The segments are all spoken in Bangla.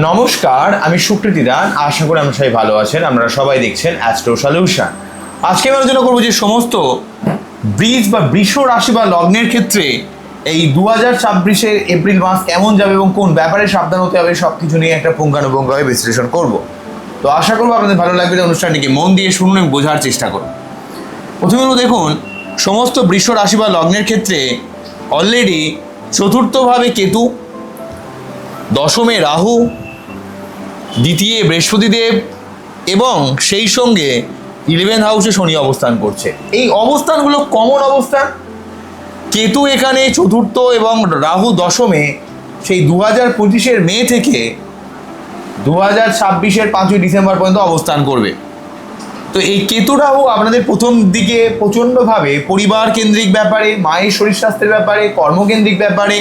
নমস্কার, আমি সুকৃতি দান। আশা করি আমরা সবাই ভালো আছেন। আপনারা সবাই দেখছেন অ্যাস্ট্রো সলিউশন। আজকে আমি আলোচনা করবো যে সমস্ত বৃষ বা বৃষ রাশি বা লগ্নের ক্ষেত্রে এই 2026-এর এপ্রিল মাস কেমন যাবে এবং কোন ব্যাপারে সাবধান হতে হবে সব কিছু নিয়ে একটা পুঙ্খানুপুঙ্খভাবে বিশ্লেষণ করব। তো আশা করবো আপনাদের ভালো লাগবে। অনুষ্ঠানটিকে মন দিয়ে শুনুন এবং বোঝার চেষ্টা করুন। প্রথমে দেখুন, সমস্ত বৃষ রাশি বা লগ্নের ক্ষেত্রে অলরেডি চতুর্থভাবে কেতু, দশমে রাহু, দ্বিতীয় বৃহস্পতিদেব এবং সেই সঙ্গে 11th হাউসে শনি অবস্থান করছে। এই অবস্থানগুলো কমন অবস্থান। কেতু এখানে চতুর্থ এবং রাহু দশমে সেই 2025-এর মে থেকে 2026-এর 5ই ডিসেম্বর পর্যন্ত অবস্থান করবে। তো এই কেতু রাহু আপনাদের প্রথম দিকে প্রচণ্ডভাবে পরিবার কেন্দ্রিক ব্যাপারে, মায়ের শরীর স্বাস্থ্যের ব্যাপারে, কর্মকেন্দ্রিক ব্যাপারে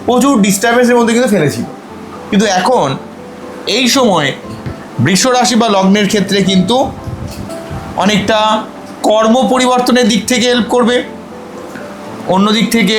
প্রচুর ডিস্টার্বেন্সের মধ্যে কিন্তু ফেলেছিল। কিন্তু এখন এই সময় বৃষ রাশি বা লগ্নের ক্ষেত্রে কিন্তু অনেকটা কর্ম পরিবর্তনের দিক থেকে হেল্প করবে। অন্য দিক থেকে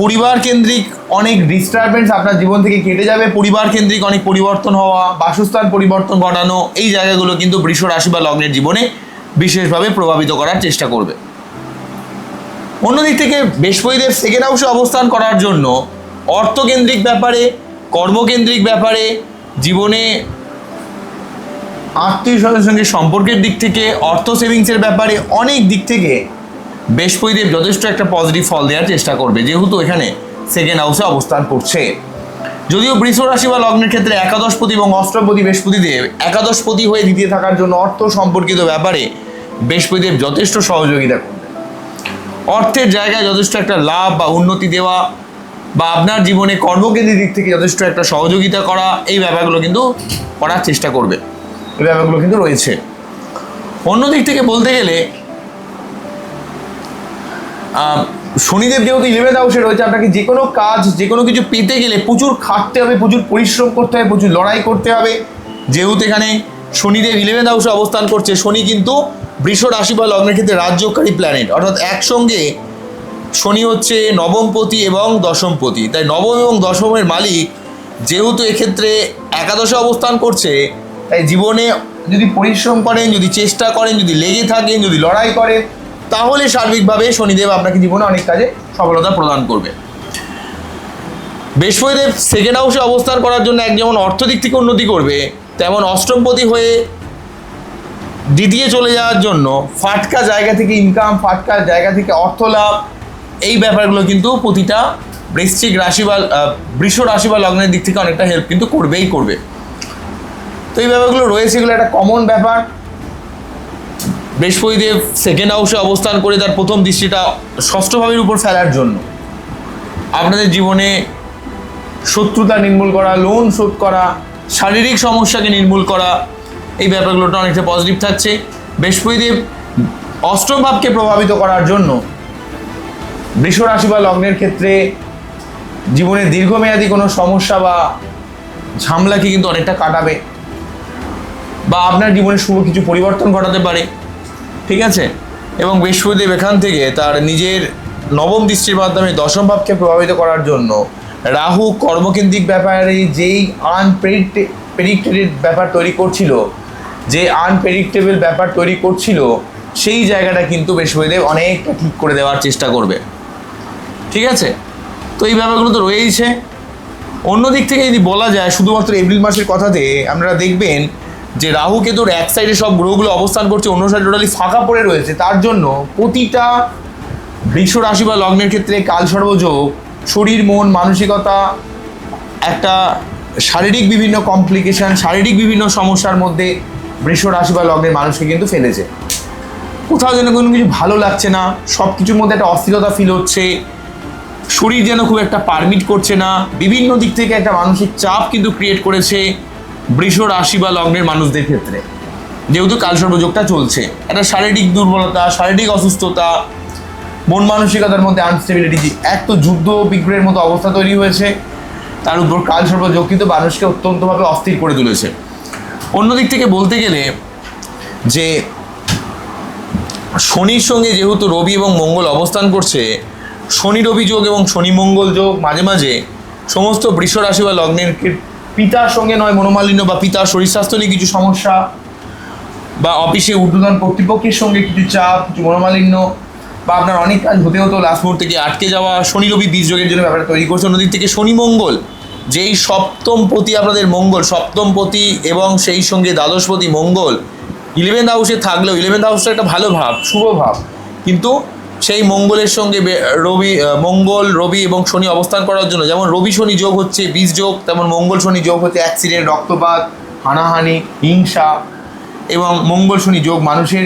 পরিবার কেন্দ্রিক অনেক ডিস্টারবেন্স আপনার জীবন থেকে কেটে যাবে। পরিবার কেন্দ্রিক অনেক পরিবর্তন হওয়া, বাসস্থান পরিবর্তন ঘটানো, এই জায়গাগুলো কিন্তু বৃষ রাশি বা লগ্নের জীবনে বিশেষভাবে প্রভাবিত করার চেষ্টা করবে। অন্যদিক থেকে বৃহস্পতিদেব সেকেন্ড হাউসে অবস্থান করার জন্য অর্থকেন্দ্রিক ব্যাপারে, কর্মকেন্দ্রিক ব্যাপারে, জীবনে আত্মীয় স্বজনের সঙ্গে সম্পর্কের দিক থেকে, অর্থ সেভিংসের ব্যাপারে অনেক দিক থেকে বৃহস্পতিদেব যথেষ্ট একটা পজিটিভ ফল দেওয়ার চেষ্টা করবে, যেহেতু এখানে সেকেন্ড হাউসে অবস্থান করছে। যদিও বৃষ রাশি বা লগ্নের ক্ষেত্রে একাদশপতি এবং অষ্টমপতি বৃহস্পতিদেব একাদশপতি হয়ে দ্বিতীয় থাকার জন্য অর্থ সম্পর্কিত ব্যাপারে বৃহস্পতিদেব যথেষ্ট সহযোগিতা করবে। অর্থের জায়গায় যথেষ্ট একটা লাভ বা উন্নতি দেওয়া বা আপনার জীবনে কর্মকেন্দ্রিক দিক থেকে যথেষ্ট একটা সহযোগিতা করা, এই ব্যাপারগুলো কিন্তু করার চেষ্টা করবে। এই ব্যাপারগুলো কিন্তু রয়েছে। অন্য দিক থেকে বলতে গেলে শনিদেব যেহেতু 11th হাউসে রয়েছে, আপনাকে যে কোনো কাজ, যে কোনো কিছু পেতে গেলে প্রচুর খাটতে হবে, প্রচুর পরিশ্রম করতে হবে, প্রচুর লড়াই করতে হবে। যেহেতু এখানে শনিদেব 11th হাউসে অবস্থান করছে, শনি কিন্তু বৃষ রাশি বা লগ্নের ক্ষেত্রে রাজযোগকারী প্ল্যানেট, অর্থাৎ একসঙ্গে শনি হচ্ছে নবমপতি এবং দশমপতি। তাই নবম এবং দশমের মালিক যেহেতু এক্ষেত্রে একাদশে অবস্থান করছে, তাই জীবনে যদি পরিশ্রম করেন, যদি চেষ্টা করেন, যদি লেগে থাকেন, যদি লড়াই করেন, তাহলে সার্বিকভাবে শনিদেব আপনাকে জীবনে অনেক কাজে সফলতা প্রদান করবে। বৃহস্পতিদেব সেকেন্ড হাউসে অবস্থান করার জন্য এক যেমন অর্থ দিক থেকে উন্নতি করবে, তেমন অষ্টমপতি হয়ে দ্বিতীয় চলে যাওয়ার জন্য ফাটকা জায়গা থেকে ইনকাম, ফাটকা জায়গা থেকে অর্থ লাভ, এই ব্যাপারগুলো কিন্তু প্রতিটা বৃশ্চিক রাশি বা বৃষ রাশি বা লগ্নের দিক থেকে অনেকটা হেল্প কিন্তু করবেই করবে। তো এই ব্যাপারগুলো রয়েছে, এগুলো একটা কমন ব্যাপার। বৃহস্পতিদেব সেকেন্ড হাউসে অবস্থান করে তার প্রথম দৃষ্টিটা ষষ্ঠ ভাবের উপর ফেলার জন্য আপনাদের জীবনে শত্রুতা নির্মূল করা, লোন শোধ করা, শারীরিক সমস্যাকে নির্মূল করা, এই ব্যাপারগুলোটা অনেকটা পজিটিভ থাকছে। বৃহস্পতিদেব অষ্টম ভাবকে প্রভাবিত করার জন্য বৃষ রাশি বা লগ্নের ক্ষেত্রে জীবনে দীর্ঘমেয়াদী কোনো সমস্যা বা ঝামেলাকে কিন্তু অনেকটা কাটাবে বা আপনার জীবনে শুভ কিছু পরিবর্তন ঘটাতে পারে। ঠিক আছে। এবং বৃহস্পতিদেব এখান থেকে তার নিজের নবম দৃষ্টির মাধ্যমে দশম ভাবকে প্রভাবিত করার জন্য রাহু কর্মকেন্দ্রিক ব্যাপারে যেই আনপ্রেডিক্টেড ব্যাপার তৈরি করছিল, যে আনপ্রেডিক্টেবল ব্যাপার তৈরি করছিল, সেই জায়গাটা কিন্তু বৃহস্পতিদেব অনেকটা ঠিক করে দেওয়ার চেষ্টা করবে। ঠিক আছে। তো এই ব্যাপারগুলো তো রয়েইছে। অন্য দিক থেকে যদি বলা যায়, শুধুমাত্র এপ্রিল মাসের কথাতে আপনারা দেখবেন যে রাহু কেতুর এক সাইডে সব গ্রহগুলো অবস্থান করছে, অন্য সাইডে টোটালি ফাঁকা পড়ে রয়েছে। তার জন্য প্রতিটা বৃষ রাশি বা লগ্নের ক্ষেত্রে কালসর্পযোগ, শরীর, মন, মানসিকতা, একটা শারীরিক বিভিন্ন কমপ্লিকেশন, শারীরিক বিভিন্ন সমস্যার মধ্যে বৃষ রাশি বা লগ্নের মানুষকে কিন্তু ফেলেছে। কোথাও যেন কোনো কিছু ভালো লাগছে না, সব কিছুর মধ্যে একটা অস্থিরতা ফিল হচ্ছে, শরীর যেন খুব একটা পারমিট করছে না, বিভিন্ন দিক থেকে একটা মানসিক চাপ কিন্তু ক্রিয়েট করেছে বৃষ রাশি বা লগ্নের মানুষদের ক্ষেত্রে। যেহেতু কালসর্পযোগটা চলছে, একটা শারীরিক দুর্বলতা, শারীরিক অসুস্থতা, মন মানসিকতার মধ্যে আনস্টেবিলিটি, এক তো যুদ্ধ বিগ্রহের মতো অবস্থা তৈরি হয়েছে, তার উপর কালসর্পযোগ কিন্তু মানুষকে অত্যন্তভাবে অস্থির করে তুলেছে। অন্যদিক থেকে বলতে গেলে যে শনির সঙ্গে যেহেতু রবি এবং মঙ্গল অবস্থান করছে, শনি রবি যোগ এবং শনি মঙ্গল যোগ মাঝে মাঝে সমস্ত বৃষ রাশি বা লগ্নের পিতার সঙ্গে নয় মনোমালিন্য বা পিতার শরীর স্বাস্থ্য নিয়ে কিছু সমস্যা, বা অফিসে ঊর্ধ্বতন কর্তৃপক্ষের সঙ্গে কিছু চাপ, কিছু মনোমালিন্য, বা আপনার অনেক কাজ হতে হতো লাস্ট মুহূর্তে গিয়ে আটকে যাওয়া, শনি রবি বীজ যোগের জন্য ব্যাপারটা তৈরি করছে। অন্যদিক থেকে শনি মঙ্গল, যেই সপ্তমপতি আপনাদের মঙ্গল, সপ্তমপতি এবং সেই সঙ্গে দ্বাদশপতি মঙ্গল 11th হাউসে থাকলেও 11th হাউসটা একটা ভালো ভাব, শুভ ভাব, কিন্তু সেই মঙ্গলের সঙ্গে মঙ্গল রবি এবং শনি অবস্থান করার জন্য যেমন রবি শনি যোগ হচ্ছে বীজ যোগ, তেমন মঙ্গল শনি যোগ হচ্ছে অ্যাক্সিডেন্ট, রক্তপাত, হানাহানি, হিংসা, এবং মঙ্গল শনি যোগ মানুষের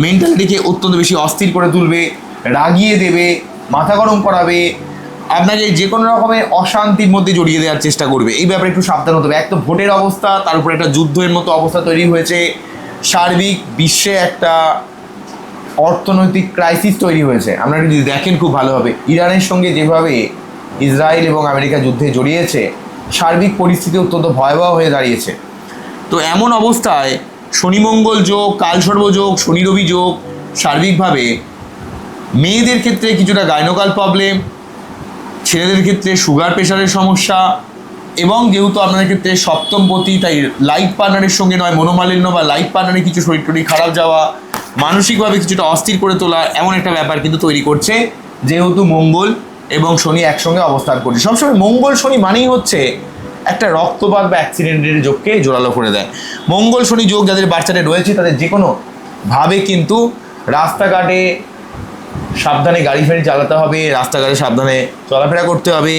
মেন্টালিটিকে অত্যন্ত বেশি অস্থির করে তুলবে, রাগিয়ে দেবে, মাথা গরম করাবে, আপনাকে যে কোনো রকমের অশান্তির মধ্যে জড়িয়ে দেওয়ার চেষ্টা করবে। এই ব্যাপারে একটু সাবধান হতে হবে। এক তো ভোটের অবস্থা, তার উপরে একটা যুদ্ধের মতো অবস্থা তৈরি হয়েছে, সার্বিক বিশ্বে একটা অর্থনৈতিক ক্রাইসিস তৈরি হয়েছে। আপনারা যদি দেখেন খুব ভালো হবে, ইরানের সঙ্গে যেভাবে ইসরায়েল এবং আমেরিকা যুদ্ধে জড়িয়েছে, সার্বিক পরিস্থিতি অত্যন্ত ভয়াবহ হয়ে দাঁড়িয়েছে। তো এমন অবস্থায় শনি মঙ্গল যোগ, কালসর্প যোগ, শনি রবি যোগ সার্বিকভাবে মেয়েদের ক্ষেত্রে কিছুটা গাইনোকাল প্রবলেম, ছেলেদের ক্ষেত্রে সুগার প্রেশারের সমস্যা, এবং যেহেতু আপনাদের ক্ষেত্রে সপ্তমপতি, তাই লাইফ পার্টনারের সঙ্গে নয় মনোমালিন্য বা লাইফ পার্টনারের কিছু শরীর টরীর খারাপ যাওয়া, মানসিকভাবে কিছুটা অস্থির করে তোলা, এমন একটা ব্যাপার কিন্তু তৈরি করছে, যেহেতু মঙ্গল এবং শনি একসঙ্গে অবস্থান করছে। সবসময় মঙ্গল শনি মানেই হচ্ছে একটা রক্তপাত বা অ্যাক্সিডেন্টের যোগকে জোরালো করে দেয়। মঙ্গল শনি যোগ যাদের বাচ্চাটা রয়েছে তাদের যে কোনো ভাবে কিন্তু রাস্তাঘাটে সাবধানে গাড়ি ফাড়ি চালাতে হবে, রাস্তাঘাটে সাবধানে চলাফেরা করতে হবে,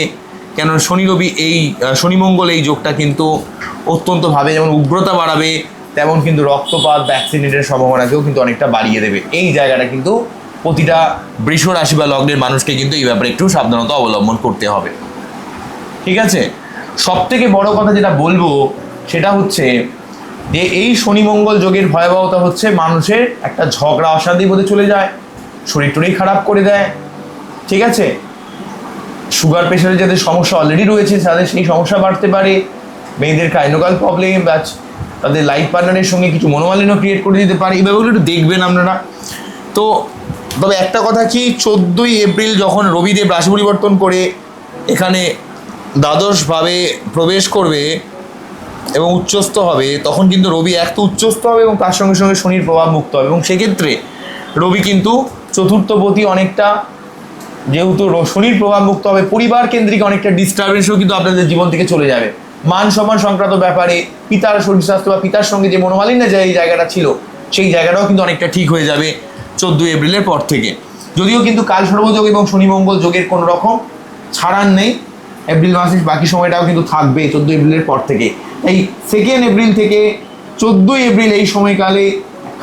কেন শনি রবি এই শনি মঙ্গল এই যোগটা কিন্তু অত্যন্তভাবে যেমন উগ্রতা বাড়াবে, তেমন কিন্তু রক্তপাত বা অ্যাক্সিডেন্টের সম্ভাবনাকেও কিন্তু অনেকটা বাড়িয়ে দেবে। এই জায়গাটা কিন্তু প্রতিটা বৃষ রাশি বা লগ্নের মানুষকে কিন্তু এই ব্যাপারে একটু সাবধানতা অবলম্বন করতে হবে। ঠিক আছে, সব থেকে বড় কথা যেটা বলবো সেটা হচ্ছে যে এই শনি মঙ্গল যোগের ভয়াবহতা হচ্ছে মানুষের একটা ঝগড়া অশান্তির মধ্যে চলে যায়, শরীর টরীর খারাপ করে দেয়। ঠিক আছে, সুগার প্রেশারের যাদের সমস্যা অলরেডি রয়েছে তাদের সেই সমস্যা বাড়তে পারে, মেয়েদের গাইনোকাল প্রবলেম বা তাদের লাইফ পার্টনারের সঙ্গে কিছু মনোমালিন্য ক্রিয়েট করে দিতে পারে। এই ব্যাপারগুলো একটু দেখবেন আপনারা। তো তবে একটা কথা কি, 14ই এপ্রিল যখন রবিদেব রাশি পরিবর্তন করে এখানে দ্বাদশভাবে প্রবেশ করবে এবং উচ্চস্থ হবে, তখন কিন্তু রবি এক তো উচ্চস্থ হবে এবং তার সঙ্গে সঙ্গে শনির প্রভাব মুক্ত হবে, এবং সেক্ষেত্রে রবি কিন্তু চতুর্থপতি, অনেকটা যেহেতু শনির প্রভাব মুক্ত হবে, পরিবার কেন্দ্রিক অনেকটা ডিস্টারবেন্সও কিন্তু আপনাদের জীবন থেকে চলে যাবে। মান সম্মান সংক্রান্ত ব্যাপারে পিতার শরীর স্বাস্থ্য বা পিতার সঙ্গে যে মনোমালিন্য যে এই জায়গাটা ছিল সেই জায়গাটাও কিন্তু অনেকটা ঠিক হয়ে যাবে 14 এপ্রিলের পর থেকে। যদিও কিন্তু কাল সর্বযোগ এবং শনি মঙ্গল যোগের কোনো রকম ছাড়ার নেই, এপ্রিল মাসের বাকি সময়টাও কিন্তু থাকবে 14 এপ্রিলের পর থেকে। এই 2 এপ্রিল থেকে 14 এপ্রিল এই সময়কালে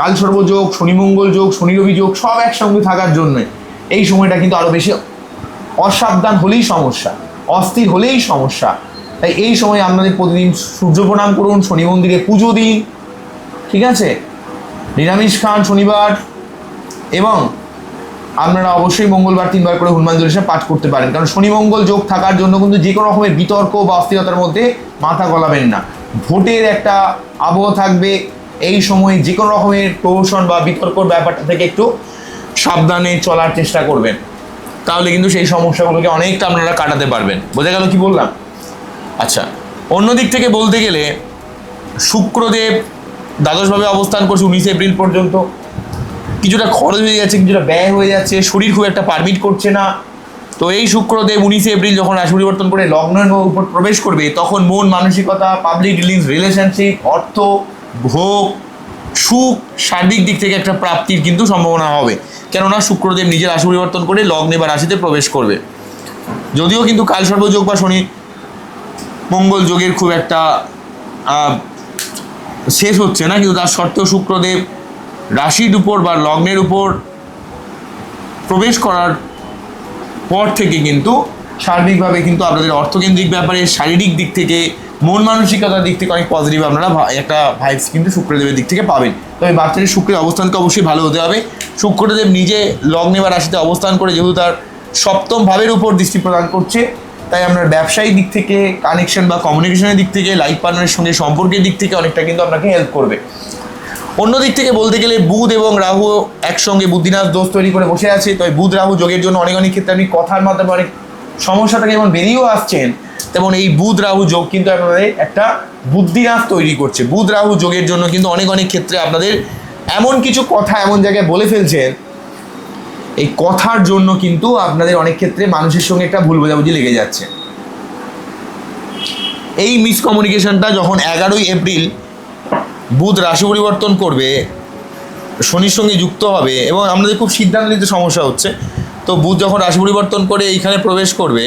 কাল সর্বযোগ, শনি মঙ্গল যোগ, শনি রবি যোগ সব একসঙ্গে থাকার জন্য এই সময়টা কিন্তু আরও বেশি অসাবধান হলেই সমস্যা, অস্থির হলেই সমস্যা। তাই এই সময় আপনাদের প্রতিদিন সূর্য প্রণাম করুন, শনি মন্দিরে পুজো দিন, ঠিক আছে, নিরামিষ খান শনিবার, এবং আপনারা অবশ্যই মঙ্গলবার 3 বার করে হনুমান চল্লিশা পাঠ করতে পারেন। কারণ শনি মঙ্গল যোগ থাকার জন্য কিন্তু যে কোনো রকমের বিতর্ক বা অস্থিরতার মধ্যে মাথা গলাবেন না। ভোটের একটা আবহ থাকবে, এই সময় যে কোনো রকমের প্রহসন বা বিতর্কর ব্যাপারটা থেকে একটু সাবধানে চলার চেষ্টা করবেন, তাহলে কিন্তু সেই সমস্যাগুলোকে অনেকটা আপনারা কাটাতে পারবেন। বোঝা গেল কি বললাম? আচ্ছা, অন্যদিক থেকে বলতে গেলে শুক্রদেব দ্বাদশভাবে অবস্থান করছে 19 এপ্রিল পর্যন্ত। কিছুটা খরচ হয়ে যাচ্ছে, কিছুটা ব্যয় হয়ে যাচ্ছে, শরীর খুব একটা পারমিট করছে না। তো এই শুক্রদেব 19 এপ্রিল যখন রাশি পরিবর্তন করে লগ্নের উপর প্রবেশ করবে, তখন মন মানসিকতা, পাবলিক ডিলিংস, রিলেশনশিপ, অর্থ, ভোগ, সুখ, সার্বিক দিক থেকে একটা প্রাপ্তির কিন্তু সম্ভাবনা হবে, কেননা শুক্রদেব নিজের রাশি পরিবর্তন করে লগ্নে বা রাশিতে প্রবেশ করবে। যদিও কিন্তু কাল সর্বযোগ বা শনি মঙ্গল যোগের খুব একটা শেষ হচ্ছে না, কিন্তু তার সত্ত্বেও শুক্রদেব রাশির উপর বা লগ্নের উপর প্রবেশ করার পর থেকে কিন্তু সার্বিকভাবে কিন্তু আপনাদের অর্থকেন্দ্রিক ব্যাপারে, শারীরিক দিক থেকে, মন মানসিকতার দিক থেকে অনেক পজিটিভ আপনারা একটা ভাইবস কিন্তু শুক্রদেবের দিক থেকে পাবেন। তবে বাচ্চাদের শুক্রের অবস্থানকে অবশ্যই ভালো হতে হবে। শুক্রদেব নিজে লগ্নে বা রাশিতে অবস্থান করে যেহেতু তার সপ্তম ভাবের উপর দৃষ্টি প্রদান করছে, তাই আপনার ব্যবসায়িক দিক থেকে, কানেকশন বা কমিউনিকেশনের দিক থেকে, লাইফ পার্টনারের সঙ্গে সম্পর্কের দিক থেকে অনেকটা কিন্তু আপনাকে হেল্প করবে। অন্য দিক থেকে বলতে গেলে বুধ এবং রাহু একসঙ্গে বুদ্ধিনাথ দোষ তৈরি করে বসে আছে। তবে বুধ রাহু যোগের জন্য অনেক ক্ষেত্রে আপনি কথার মাধ্যমে অনেক সমস্যা থেকে যেমন বেরিয়েও আসছেন, তেমন এই বুধ রাহু যোগ কিন্তু আপনাদের একটা বুদ্ধিনাশ তৈরি করছে। বুধ রাহু যোগের জন্য কিন্তু অনেক অনেক ক্ষেত্রে আপনাদের এমন কিছু কথা এমন জায়গায় বলে ফেলছেন, এই কথার জন্য কিন্তু আপনাদের অনেক ক্ষেত্রে মানুষের সঙ্গে একটা ভুল বোঝাবুঝি লেগে যাচ্ছে। এই মিসকমিউনিকেশনটা যখন 11ই এপ্রিল বুধ রাশি পরিবর্তন করবে, শনির সঙ্গে যুক্ত হবে এবং আমাদের খুব সিদ্ধান্ত নিতে সমস্যা হচ্ছে, তো বুধ যখন রাশি পরিবর্তন করে এইখানে প্রবেশ করবে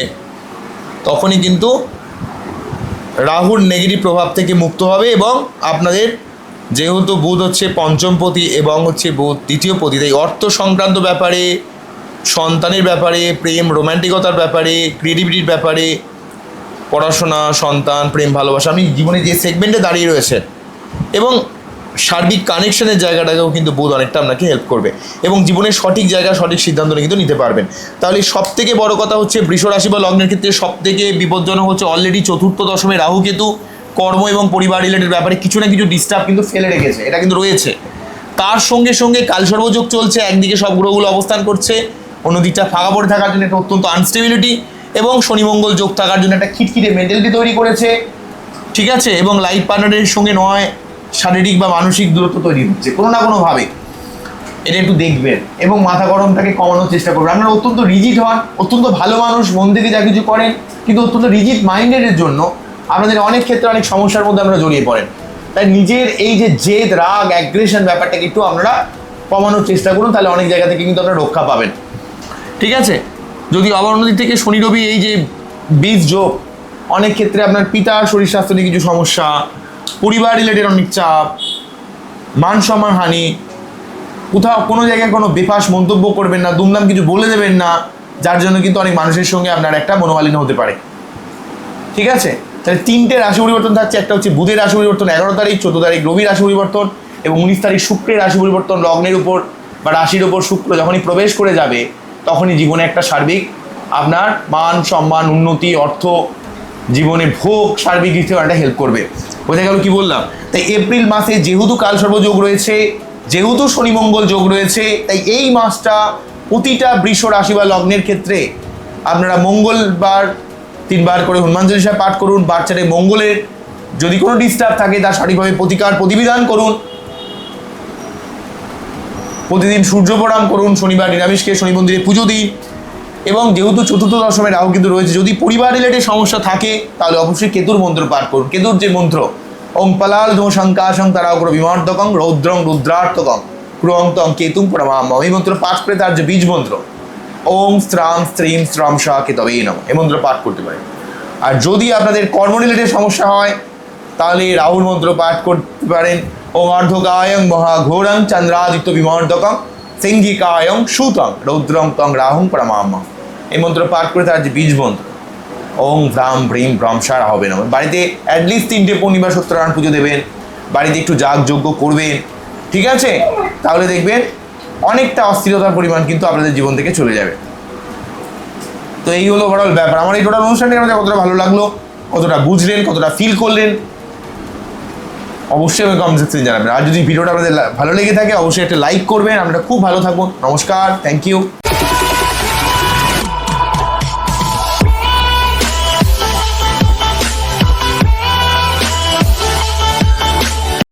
তখনই কিন্তু রাহুর নেগেটিভ প্রভাব থেকে মুক্ত হবে এবং আপনাদের যেহেতু বুধ হচ্ছে পঞ্চমপতি এবং হচ্ছে বুধ তৃতীয়পতি, তাই অর্থ সংক্রান্ত ব্যাপারে, সন্তানের ব্যাপারে, প্রেম রোম্যান্টিকতার ব্যাপারে, ক্রিয়েটিভিটির ব্যাপারে, পড়াশোনা, সন্তান, প্রেম, ভালোবাসা, আপনি জীবনে যে সেগমেন্টে দাঁড়িয়ে রয়েছেন এবং সার্বিক কানেকশনের জায়গাটাকেও কিন্তু বুধ অনেকটা আপনাকে হেল্প করবে এবং জীবনের সঠিক জায়গা সঠিক সিদ্ধান্ত কিন্তু নিতে পারবেন। তাহলে সব থেকে বড় কথা হচ্ছে বৃষ রাশি বা লগ্নের ক্ষেত্রে সব থেকে বিপজ্জনক হচ্ছে অলরেডি চতুর্থ দশমে রাহু কেতু কর্ম এবং পরিবার রিলেটেড ব্যাপারে কিছু না কিছু ডিস্টার্ব কিন্তু ফেলে রেখেছে, এটা কিন্তু রয়েছে। তার সঙ্গে সঙ্গে কালসর্বযোগ চলছে, একদিকে সব গ্রহগুলো অবস্থান করছে, অন্যদিকটা ফাঁকা পড়ে থাকার জন্য একটা অত্যন্ত আনস্টেবিলিটি এবং শনি মঙ্গল যোগ থাকার জন্য একটা খিটখিটে মেন্টালিটি তৈরি করেছে, ঠিক আছে, এবং লাইফ পার্টনারের সঙ্গে নয় শারীরিক বা মানসিক দূরত্ব তৈরি হচ্ছে কোনো না কোনোভাবে, এটা একটু দেখবেন এবং মাথা গরমটাকে কমানোর চেষ্টা করবেন। আপনারা অত্যন্ত রিজিড হন, অত্যন্ত ভালো মানুষ, মন থেকে যা কিছু করেন, কিন্তু অত্যন্ত রিজিড মাইন্ডেডের জন্য আপনাদের অনেক ক্ষেত্রে অনেক সমস্যার মধ্যে আমরা জড়িয়ে পড়েন। তাই নিজের এই যে জেদ, রাগ, অ্যাগ্রেশন ব্যাপারটাকে একটু আপনারা কমানোর চেষ্টা করুন, তাহলে অনেক জায়গা থেকে কিন্তু আপনারা রক্ষা পাবেন, ঠিক আছে। যদি আবার অন্যদিক থেকে শনি রবি এই যে বীজ যোগ, অনেক ক্ষেত্রে আপনার পিতার শরীর স্বাস্থ্য নিয়ে কিছু সমস্যা, পরিবার রিলেটেড অনেক চাপ, মান সম্মান হানি, কোথাও কোনো জায়গায় কোনো বেফাস মন্তব্য করবেন না, দুমদাম কিছু বলে দেবেন না, যার জন্য কিন্তু অনেক মানুষের সঙ্গে আপনার একটা মনোমালিন্য হতে পারে, ঠিক আছে। তাহলে 3টে রাশি পরিবর্তন থাকছে, একটা হচ্ছে বুধের রাশি পরিবর্তন 11 তারিখ, 14 তারিখ রবি রাশি পরিবর্তন এবং 19 তারিখ শুক্রের রাশি পরিবর্তন। লগ্নের উপর বা রাশির উপর শুক্র যখনই প্রবেশ করে যাবে তখনই জীবনে একটা সার্বিক আপনার মান সম্মান, উন্নতি, অর্থ, জীবনে ভোগ সার্বিক হিসেবে একটা হেল্প করবে। বোঝা গেল কি বললাম? তাই এপ্রিল মাসে যেহেতু কালসর্প যোগ রয়েছে, যেহেতু শনি মঙ্গল যোগ রয়েছে, তাই এই মাসটা প্রতিটা বৃষ রাশি বা লগ্নের ক্ষেত্রে আপনারা মঙ্গলবার 3 বার করে হনুমান চালিসা পাঠ করুন। বাচ্চারে মঙ্গলের যদি কোনো ডিস্টার্ব থাকে তার সঠিকভাবে প্রতিবিধান করুন। প্রতিদিন সূর্য প্রণাম করুন, শনিবার নিরামিষকে শনি মন্দিরে পুজো দিন এবং যেহেতু চতুর্থ দশমে রাহু কিন্তু রয়েছে, যদি পরিবার রিলেটেড সমস্যা থাকে তাহলে অবশ্যই কেতুর মন্ত্র পাঠ করুন। কেতুর যে মন্ত্র ওং পালাল ধো শঙ্কাশং তারাগ্র বিমর্দকং রৌদ্রং রুদ্রার্থকং ক্রুয়ং তং কেতুং প্রমাম্যহম, এই মন্ত্র পাঠ করে তার যে বীজ মন্ত্র ওং স্ত্রাং স্ত্রীং স্ত্রম সা কেতবেই নমঃ, এই মন্ত্র পাঠ করতে পারেন। আর যদি আপনাদের কর্ম রিলেটেড সমস্যা হয় তাহলে রাহুর মন্ত্র পাঠ করতে পারেন ওং অর্ধকায়ং মহাঘোরং চন্দ্রাদিত্য বিমর্দকং সিংহিকায়ং সুতং রৌদ্রং তং রাহুং প্রমাম্যহম, এই মন্ত্র পাঠ করে তার যে বীজ মন্ত্র ওং ভ্রাম ভ্রীম ভ্রমসা হবে না। বাড়িতে অ্যাটলিস্ট 3টে পূর্ণিমা সত্যনারায়ণ পুজো দেবেন, বাড়িতে একটু যাগযজ্ঞ করবেন, ঠিক আছে, তাহলে দেখবেন অনেকটা অস্থিরতার পরিমাণ কিন্তু আপনাদের জীবন থেকে চলে যাবে। তো এই হলো ওভারঅল ব্যাপার। আমার এই টোটাল অনুষ্ঠানটি আমাদের কতটা ভালো লাগলো, কতটা বুঝলেন, কতটা ফিল করলেন, অবশ্যই আমি কমেন্ট সেকশনে জানাবেন। আর যদি ভিডিওটা আপনাদের ভালো লেগে থাকে অবশ্যই একটা লাইক করবেন। আপনারা খুব ভালো থাকুন। নমস্কার, থ্যাংক ইউ।